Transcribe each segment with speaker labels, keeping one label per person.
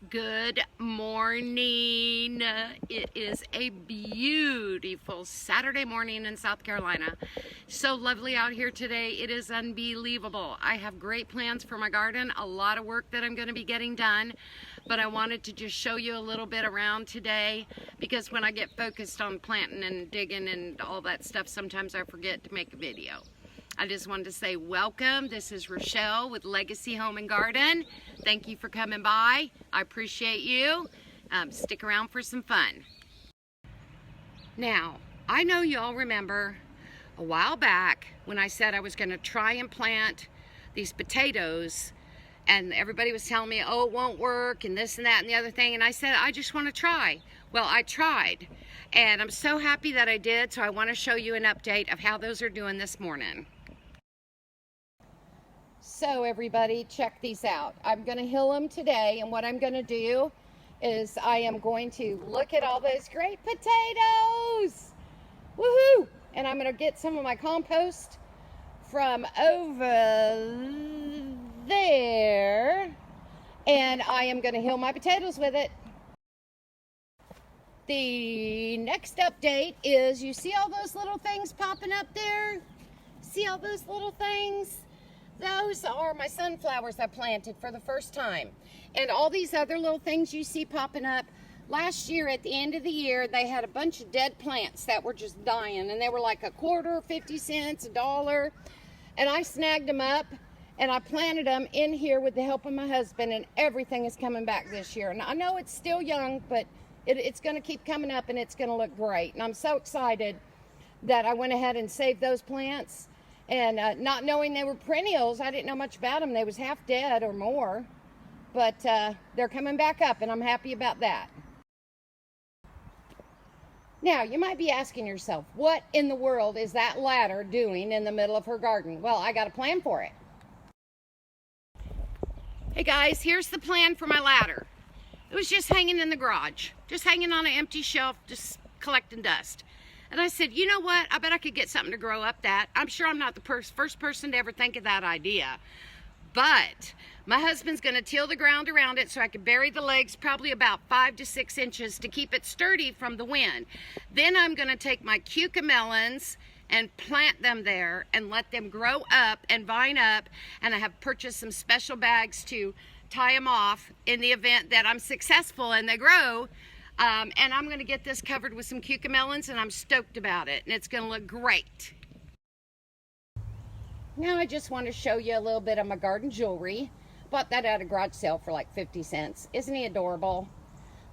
Speaker 1: Good morning. It is a beautiful Saturday morning in South Carolina. So lovely out here today. It is unbelievable. I have great plans for my garden, a lot of work that I'm going to be getting done, but I wanted to just show you a little bit around today because when I get focused on planting and digging and all that stuff, sometimes I forget to make a video. I just wanted to say welcome. This is Rochelle with Legacy Home and Garden. Thank you for coming by. I appreciate you. Stick around for some fun. Now, I know y'all remember a while back when I said I was going to try and plant these potatoes, and everybody was telling me, oh, it won't work, and this and that and the other thing, and I said, I just want to try. Well, I tried, and I'm so happy that I did, so I want to show you an update of how those are doing this morning. So everybody, check these out. I'm going to hill them today, and what I'm going to do is I am going to look at all those great potatoes. Woohoo! And I'm going to get some of my compost from over there, and I am going to hill my potatoes with it. The next update is, you see all those little things popping up there? See all those little things? Those are my sunflowers I planted for the first time. And all these other little things you see popping up, last year at the end of the year, they had a bunch of dead plants that were just dying. And they were like a quarter, 50 cents, $1. And I snagged them up and I planted them in here with the help of my husband, and everything is coming back this year. And I know it's still young, but it's going to keep coming up and it's going to look great. And I'm so excited that I went ahead and saved those plants. And not knowing they were perennials, I didn't know much about them. They was half dead or more, but they're coming back up, and I'm happy about that. Now, you might be asking yourself, what in the world is that ladder doing in the middle of her garden? Well, I got a plan for it. Hey guys, here's the plan for my ladder. It was just hanging in the garage, just hanging on an empty shelf, just collecting dust. And I said, you know what? I bet I could get something to grow up that. I'm sure I'm not the first person to ever think of that idea. But my husband's going to till the ground around it so I can bury the legs probably about 5 to 6 inches to keep it sturdy from the wind. Then I'm going to take my cucamelons and plant them there and let them grow up and vine up. And I have purchased some special bags to tie them off in the event that I'm successful and they grow. And I'm going to get this covered with some cucamelons, and I'm stoked about it, and it's going to look great. Now I just want to show you a little bit of my garden jewelry. Bought that at a garage sale for like 50 cents. Isn't he adorable?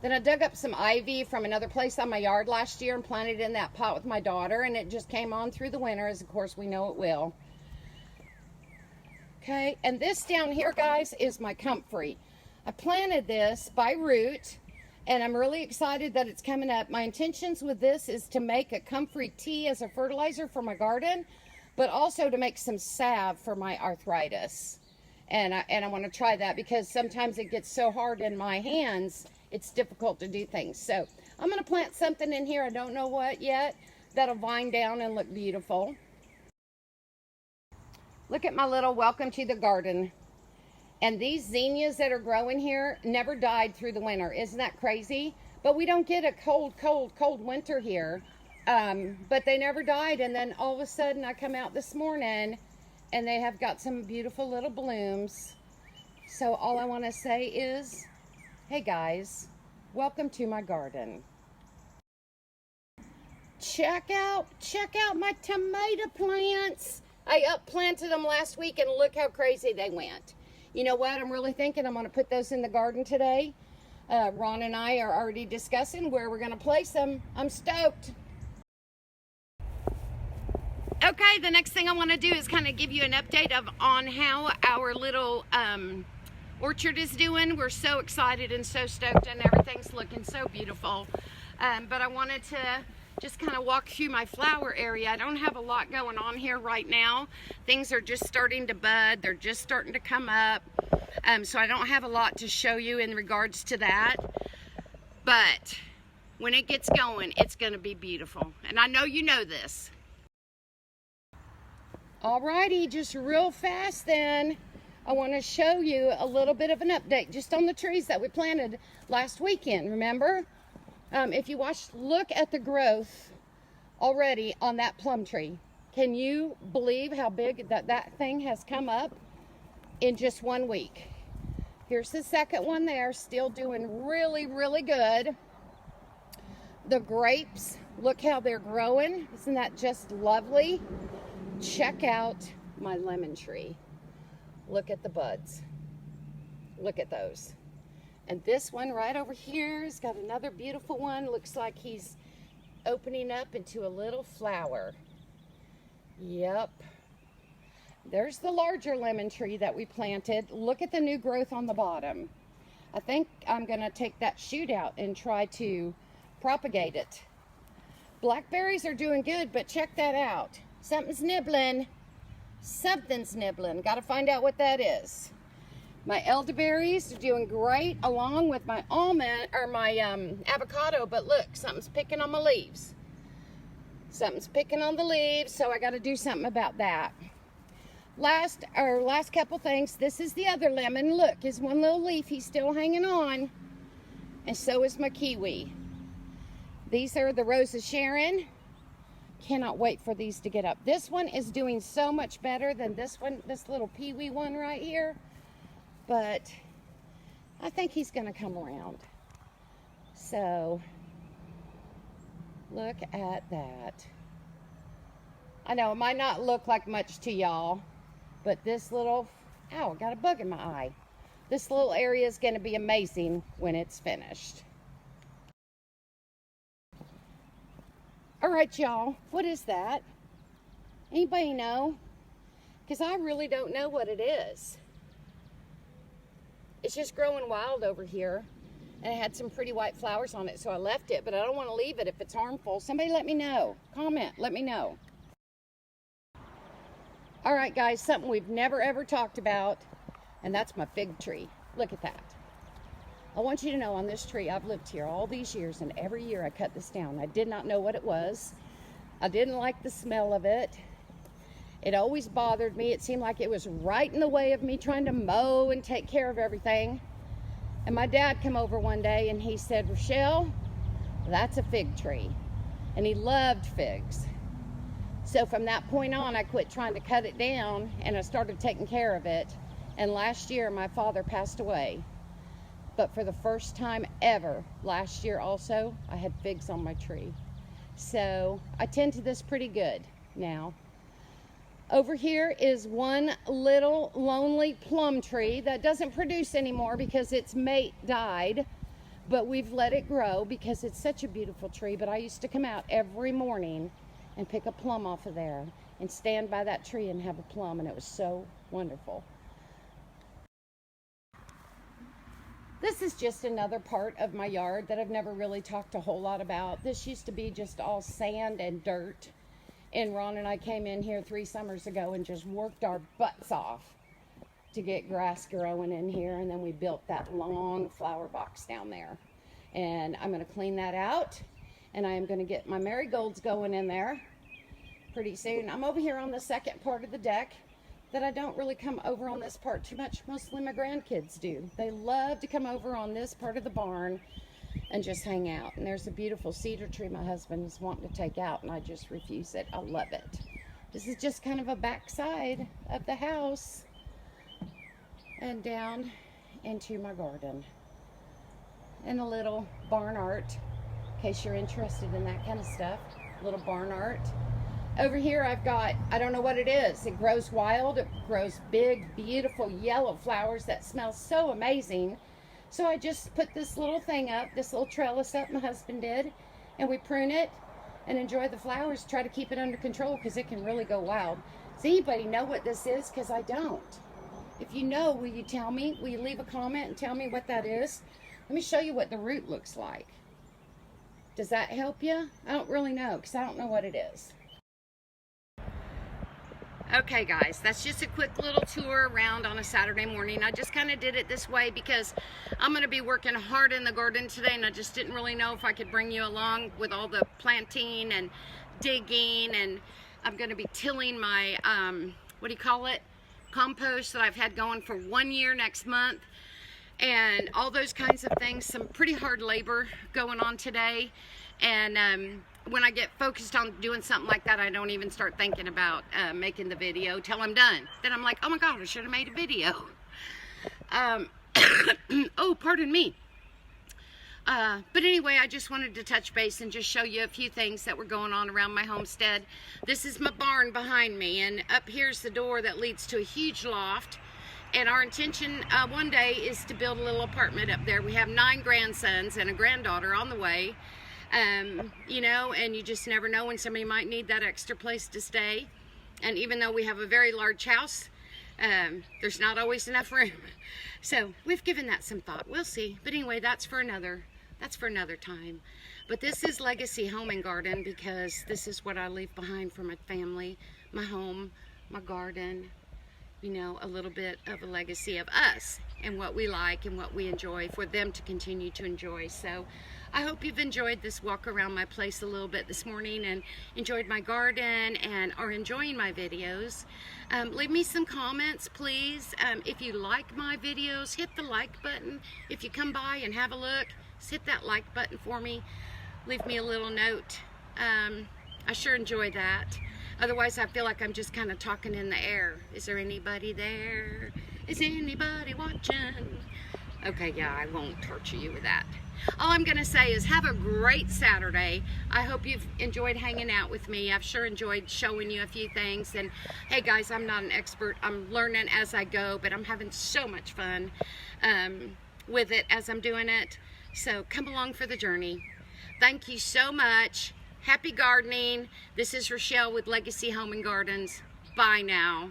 Speaker 1: Then I dug up some ivy from another place on my yard last year and planted it in that pot with my daughter, and it just came on through the winter, as of course we know it will. Okay, and this down here, guys, is my comfrey. I planted this by root, and I'm really excited that it's coming up. My intentions with this is to make a comfrey tea as a fertilizer for my garden, but also to make some salve for my arthritis. And I want to try that because sometimes it gets so hard in my hands, it's difficult to do things. So I'm going to plant something in here, I don't know what yet, that'll vine down and look beautiful. Look at my little welcome to the garden. And these zinnias that are growing here never died through the winter. Isn't that crazy? But we don't get a cold winter here. But they never died. And then all of a sudden I come out this morning and they have got some beautiful little blooms. So all I want to say is, hey guys, welcome to my garden. Check out my tomato plants. I upplanted them last week and look how crazy they went. You know what? I'm really thinking I'm going to put those in the garden today. Ron and I are already discussing where we're going to place them. I'm stoked. Okay, the next thing I want to do is kind of give you an update on how our little orchard is doing. We're so excited and so stoked, and everything's looking so beautiful. But I wanted to just kind of walk through my flower area. I don't have a lot going on here right now. Things are just starting to bud. They're just starting to come up. So I don't have a lot to show you in regards to that. But when it gets going, it's going to be beautiful. And I know you know this. Alrighty, just real fast then. I want to show you a little bit of an update just on the trees that we planted last weekend. Remember? If you look at the growth already on that plum tree. Can you believe how big that thing has come up in just 1 week? Here's the second one there, still doing really, really good. The grapes, look how they're growing. Isn't that just lovely? Check out my lemon tree. Look at the buds. Look at those. And this one right over here has got another beautiful one. Looks like he's opening up into a little flower. Yep. There's the larger lemon tree that we planted. Look at the new growth on the bottom. I think I'm going to take that shoot out and try to propagate it. Blackberries are doing good, but check that out. Something's nibbling. Something's nibbling. Got to find out what that is. My elderberries are doing great along with my almond or my avocado, but look, something's picking on my leaves. Something's picking on the leaves, so I got to do something about that. Last couple things. This is the other lemon. Look, his one little leaf, he's still hanging on. And so is my kiwi. These are the Rose of Sharon. Cannot wait for these to get up. This one is doing so much better than this one, this little peewee one right here. But I think he's going to come around. So, look at that. I know it might not look like much to y'all, but this little, ow, got a bug in my eye. This little area is going to be amazing when it's finished. All right, y'all, what is that? Anybody know? Because I really don't know what it is. It's just growing wild over here, and it had some pretty white flowers on it, so I left it, but I don't want to leave it if it's harmful. Somebody let me know. Comment, let me know. All right, guys, something we've never ever talked about, and that's my fig tree. Look at that. I want you to know on this tree, I've lived here all these years, and every year I cut this down. I did not know what it was. I didn't like the smell of it. It always bothered me. It seemed like it was right in the way of me trying to mow and take care of everything. And my dad came over one day and he said, Rochelle, that's a fig tree. And he loved figs. So from that point on, I quit trying to cut it down and I started taking care of it. And last year, my father passed away. But for the first time ever, last year also, I had figs on my tree. So I tend to this pretty good now. Over here is one little lonely plum tree that doesn't produce anymore because its mate died. But we've let it grow because it's such a beautiful tree. But I used to come out every morning and pick a plum off of there and stand by that tree and have a plum, and it was so wonderful. This is just another part of my yard that I've never really talked a whole lot about. This used to be just all sand and dirt. And Ron and I came in here 3 summers ago and just worked our butts off to get grass growing in here. And then we built that long flower box down there. And I'm going to clean that out. And I am going to get my marigolds going in there pretty soon. I'm over here on the second part of the deck that I don't really come over on this part too much. Mostly my grandkids do. They love to come over on this part of the barn and just hang out. And there's a beautiful cedar tree my husband is wanting to take out, and I just refuse it. I love it. This is just kind of a backside of the house and down into my garden. And a little barn art, in case you're interested in that kind of stuff. Little barn art. Over here I've got, I don't know what it is. It grows wild. It grows big, beautiful yellow flowers that smell so amazing. So I just put this little thing up, this little trellis up, my husband did, and we prune it and enjoy the flowers, try to keep it under control because it can really go wild. Does anybody know what this is? Because I don't. If you know, will you tell me? Will you leave a comment and tell me what that is? Let me show you what the root looks like. Does that help you? I don't really know because I don't know what it is. Okay guys, that's just a quick little tour around on a Saturday morning. I just kind of did it this way because I'm going to be working hard in the garden today, and I just didn't really know if I could bring you along with all the planting and digging, and I'm going to be tilling my, what do you call it? compost that I've had going for 1 year next month, and all those kinds of things. Some pretty hard labor going on today, and when I get focused on doing something like that, I don't even start thinking about making the video till I'm done. Then I'm like, oh my God, I should have made a video. Oh, pardon me. But anyway, I just wanted to touch base and just show you a few things that were going on around my homestead. This is my barn behind me, and up here's the door that leads to a huge loft. And our intention one day is to build a little apartment up there. We have 9 grandsons and a granddaughter on the way. You know, and you just never know when somebody might need that extra place to stay. And even though we have a very large house, there's not always enough room. So we've given that some thought. We'll see. But anyway, that's for another time. But this is Legacy Home and Garden, because this is what I leave behind for my family, my home, my garden, you know, a little bit of a legacy of us and what we like and what we enjoy for them to continue to enjoy. So I hope you've enjoyed this walk around my place a little bit this morning and enjoyed my garden and are enjoying my videos. Leave me some comments, please. If you like my videos, hit the like button. If you come by and have a look, just hit that like button for me. Leave me a little note. I sure enjoy that. Otherwise, I feel like I'm just kind of talking in the air. Is there anybody there? Is anybody watching? Okay, yeah, I won't torture you with that. All I'm going to say is have a great Saturday. I hope you've enjoyed hanging out with me. I've sure enjoyed showing you a few things. And hey guys, I'm not an expert. I'm learning as I go, but I'm having so much fun with it as I'm doing it. So come along for the journey. Thank you so much. Happy gardening. This is Rochelle with Legacy Home and Gardens. Bye now.